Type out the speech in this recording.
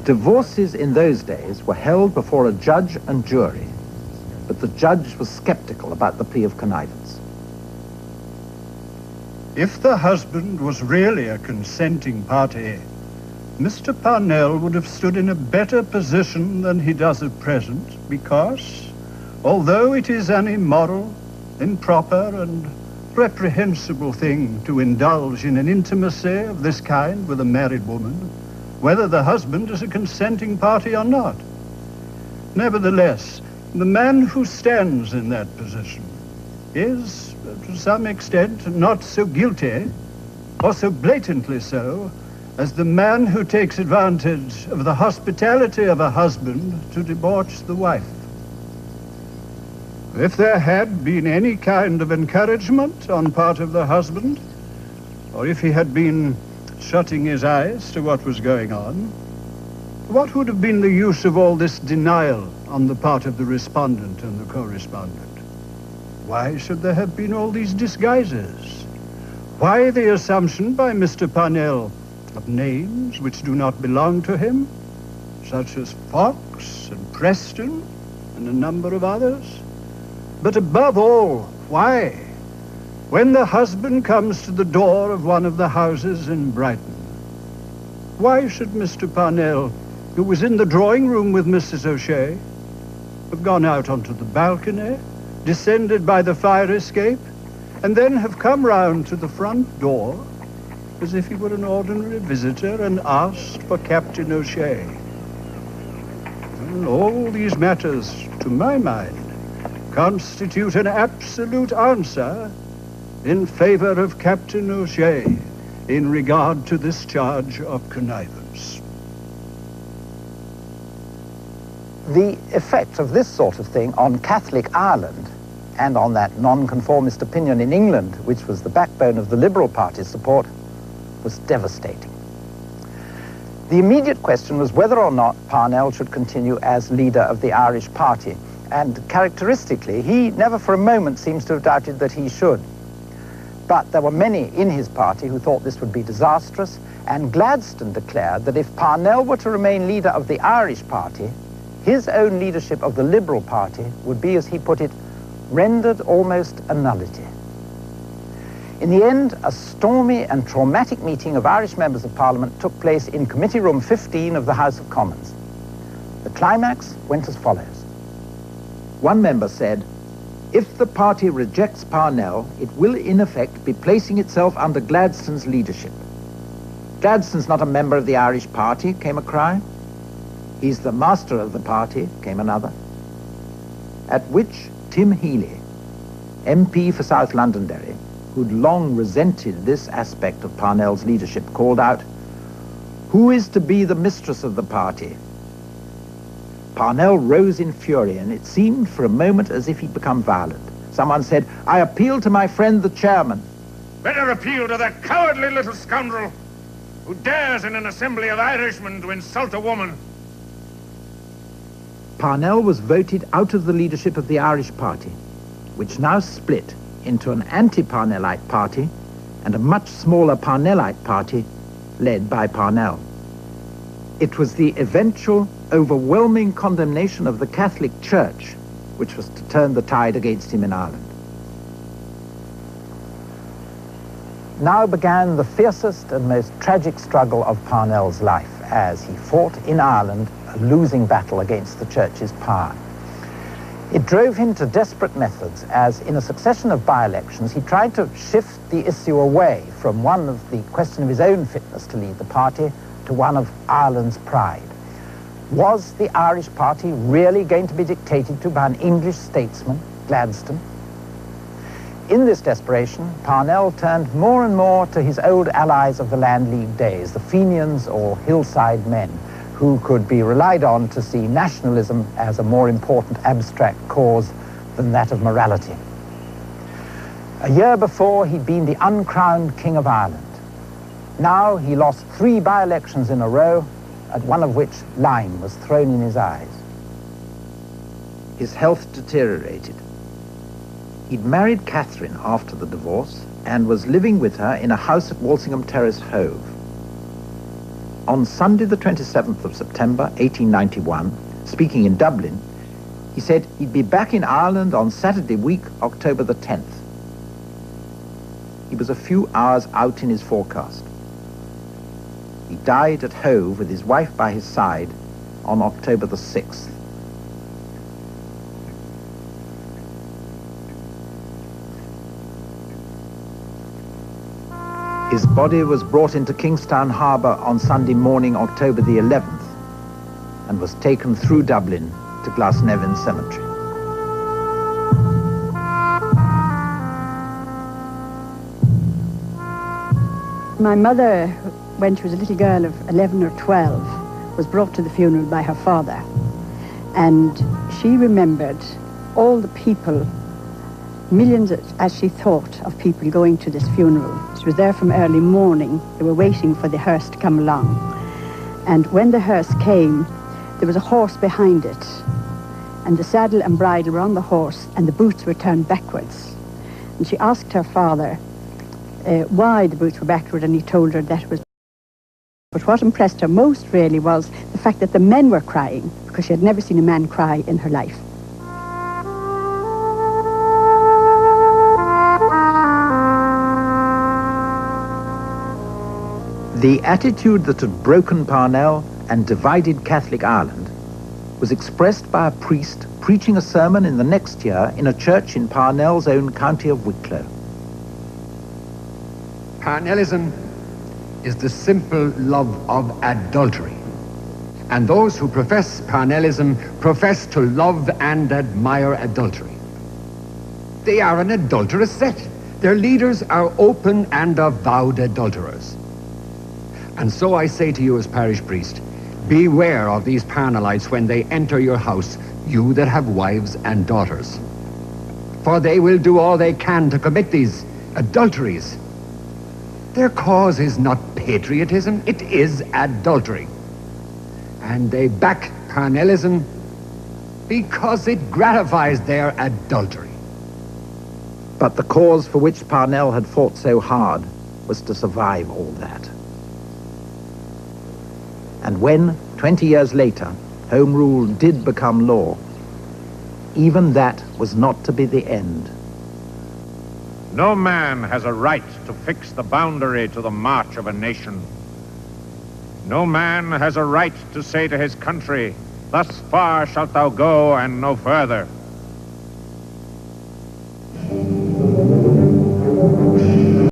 Divorces in those days were held before a judge and jury, but the judge was skeptical about the plea of connivance. If the husband was really a consenting party, Mr. Parnell would have stood in a better position than he does at present, because, although it is an immoral, improper, and reprehensible thing to indulge in an intimacy of this kind with a married woman, whether the husband is a consenting party or not, nevertheless, the man who stands in that position is, to some extent, not so guilty, or so blatantly so, as the man who takes advantage of the hospitality of a husband to debauch the wife. If there had been any kind of encouragement on part of the husband, or if he had been shutting his eyes to what was going on, what would have been the use of all this denial on the part of the respondent and the correspondent? Why should there have been all these disguises? Why the assumption by Mr. Parnell of names which do not belong to him, such as Fox and Preston and a number of others? But above all, why, when the husband comes to the door of one of the houses in Brighton, why should Mr. Parnell, who was in the drawing room with Mrs. O'Shea, have gone out onto the balcony, descended by the fire escape, and then have come round to the front door as if he were an ordinary visitor and asked for Captain O'Shea? Well, all these matters, to my mind, constitute an absolute answer in favor of Captain O'Shea in regard to this charge of connivance. The effect of this sort of thing on Catholic Ireland and on that nonconformist opinion in England, which was the backbone of the Liberal Party's support, was devastating. The immediate question was whether or not Parnell should continue as leader of the Irish Party, and characteristically, he never for a moment seems to have doubted that he should. But there were many in his party who thought this would be disastrous, and Gladstone declared that if Parnell were to remain leader of the Irish Party, his own leadership of the Liberal Party would be, as he put it, rendered almost a nullity. In the end, a stormy and traumatic meeting of Irish members of Parliament took place in Committee Room 15 of the House of Commons. The climax went as follows. One member said, "If the party rejects Parnell, it will in effect be placing itself under Gladstone's leadership." "Gladstone's not a member of the Irish Party," came a cry. "He's the master of the party," came another. At which Tim Healy, MP for South Londonderry, who'd long resented this aspect of Parnell's leadership, called out, "Who is to be the mistress of the party?" Parnell rose in fury, and it seemed for a moment as if he'd become violent. Someone said, "I appeal to my friend the chairman." "Better appeal to that cowardly little scoundrel who dares in an assembly of Irishmen to insult a woman." Parnell was voted out of the leadership of the Irish Party, which now split into an anti-Parnellite party and a much smaller Parnellite party led by Parnell. It was the eventual overwhelming condemnation of the Catholic Church which was to turn the tide against him in Ireland. Now began the fiercest and most tragic struggle of Parnell's life as he fought in Ireland a losing battle against the Church's power. It drove him to desperate methods as, in a succession of by-elections, he tried to shift the issue away from one of the question of his own fitness to lead the party to one of Ireland's pride. Was the Irish party really going to be dictated to by an English statesman, Gladstone? In this desperation, Parnell turned more and more to his old allies of the Land League days, the Fenians or hillside men, who could be relied on to see nationalism as a more important abstract cause than that of morality. A year before, he'd been the uncrowned King of Ireland. Now he lost 3 by-elections in a row, at one of which lime was thrown in his eyes. His health deteriorated. He'd married Catherine after the divorce and was living with her in a house at Walsingham Terrace, Hove. on Sunday the 27th of September 1891, speaking in Dublin, he said he'd be back in Ireland on Saturday week, October the 10th. He was a few hours out in his forecast. He died at Hove with his wife by his side on October the 6th. His body was brought into Kingstown Harbour on Sunday morning, October the 11th, and was taken through Dublin to Glasnevin Cemetery. My mother, when she was a little girl of 11 or 12, was brought to the funeral by her father. And she remembered all the people, millions as she thought of people going to this funeral. She was there from early morning. They were waiting for the hearse to come along. And when the hearse came, there was a horse behind it. And the saddle and bridle were on the horse, and the boots were turned backwards. And she asked her father why the boots were backward, and he told her that it was. But what impressed her most really was the fact that the men were crying, because she had never seen a man cry in her life. The attitude that had broken Parnell and divided Catholic Ireland was expressed by a priest preaching a sermon in the next year in a church in Parnell's own county of Wicklow. Parnellism is the simple love of adultery. And those who profess Parnellism profess to love and admire adultery. They are an adulterous set. Their leaders are open and avowed adulterers. And so I say to you as parish priest, beware of these Parnellites when they enter your house, you that have wives and daughters. For they will do all they can to commit these adulteries. Their cause is not patriotism, it is adultery. And they back Parnellism because it gratifies their adultery. But the cause for which Parnell had fought so hard was to survive all that. And when, 20 years later, Home Rule did become law, even that was not to be the end. No man has a right to fix the boundary to the march of a nation. No man has a right to say to his country, "Thus far shalt thou go and no further."